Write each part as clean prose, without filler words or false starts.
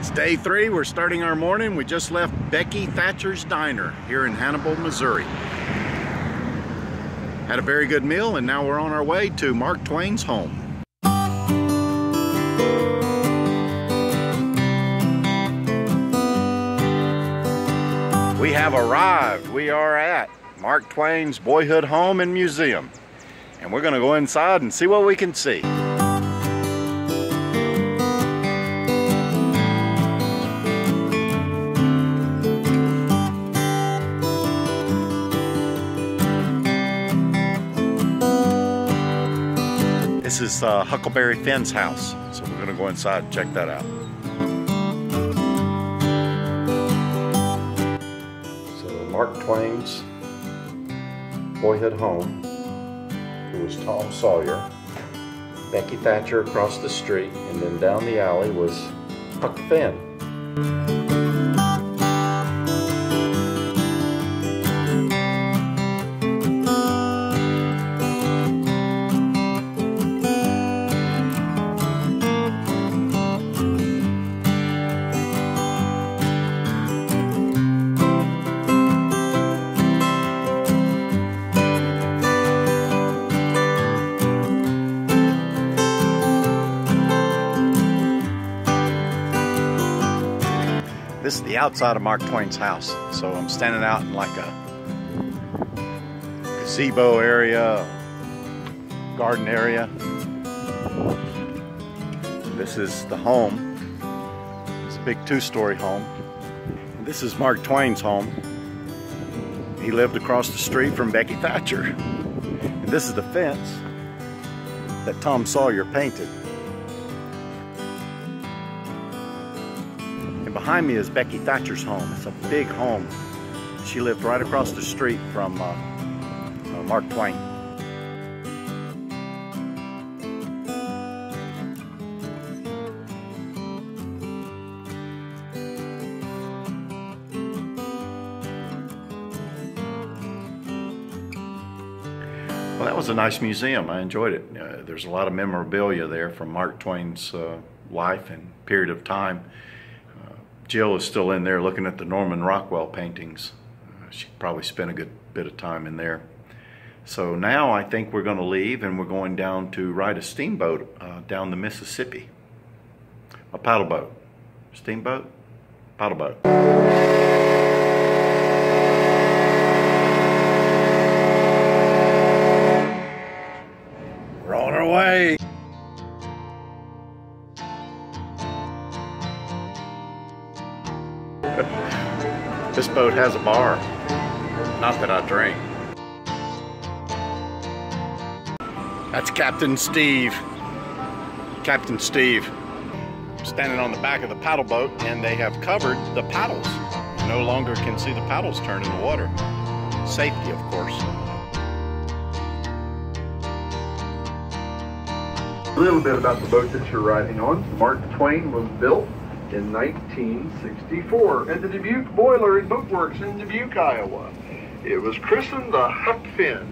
It's day 3. We're starting our morning. We just left Becky Thatcher's Diner here in Hannibal, Missouri. Had a very good meal, and now we're on our way to Mark Twain's home. We have arrived. We are at Mark Twain's boyhood home and museum. And we're going to go inside and see what we can see. This is Huckleberry Finn's house, so we're going to go inside and check that out. So Mark Twain's boyhood home, it was Tom Sawyer, Becky Thatcher across the street, and then down the alley was Huck Finn. This is the outside of Mark Twain's house. So I'm standing out in like a gazebo area, garden area. This is the home. It's a big 2-story home. And this is Mark Twain's home. He lived across the street from Becky Thatcher. And this is the fence that Tom Sawyer painted. Behind me is Becky Thatcher's home. It's a big home. She lived right across the street from Mark Twain. Well, that was a nice museum. I enjoyed it. There's a lot of memorabilia there from Mark Twain's life and period of time. Jill is still in there looking at the Norman Rockwell paintings. She probably spent a good bit of time in there. So now I think we're going to leave and we're going down to ride a steamboat down the Mississippi. A paddle boat. Steamboat? Paddle boat. We're on our way. This boat has a bar. Not that I drink. That's Captain Steve. Captain Steve. Standing on the back of the paddle boat, and they have covered the paddles. You no longer can see the paddles turn in the water. Safety, of course. A little bit about the boat that you're riding on. Mark Twain was built in 1964 at the Dubuque Boiler and Boat Works in Dubuque, Iowa. It was christened the Huck Finn.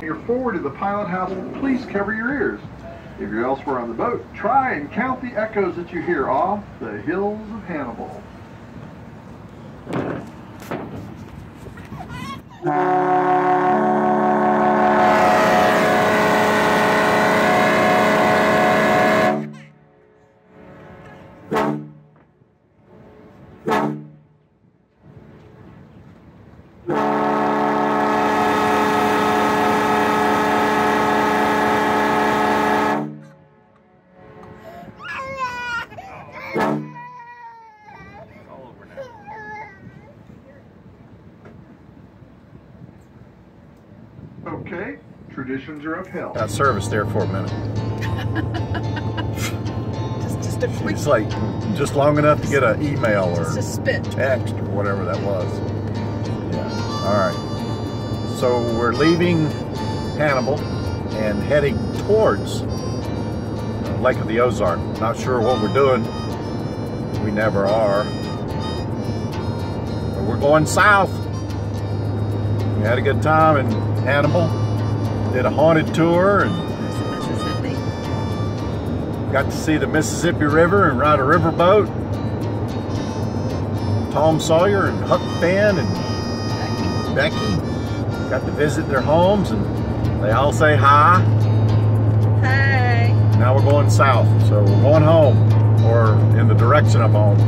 You're forward to the pilot house, please cover your ears. If you're elsewhere on the boat, try and count the echoes that you hear off the hills of Hannibal. Okay, traditions are upheld. Got service there for a minute. just a quick. It's like just long enough to get an email or just a spit. Text or whatever that was. Yeah. All right. So we're leaving Hannibal and heading towards Lake of the Ozark. Not sure what we're doing. We never are. But we're going south. We had a good time in Hannibal. Did a haunted tour and Mississippi. got to see the Mississippi River and ride a riverboat. Tom Sawyer and Huck Finn and Becky got to visit their homes and they all say hi. Hey. Now we're going south, so we're going home, or in the direction of home.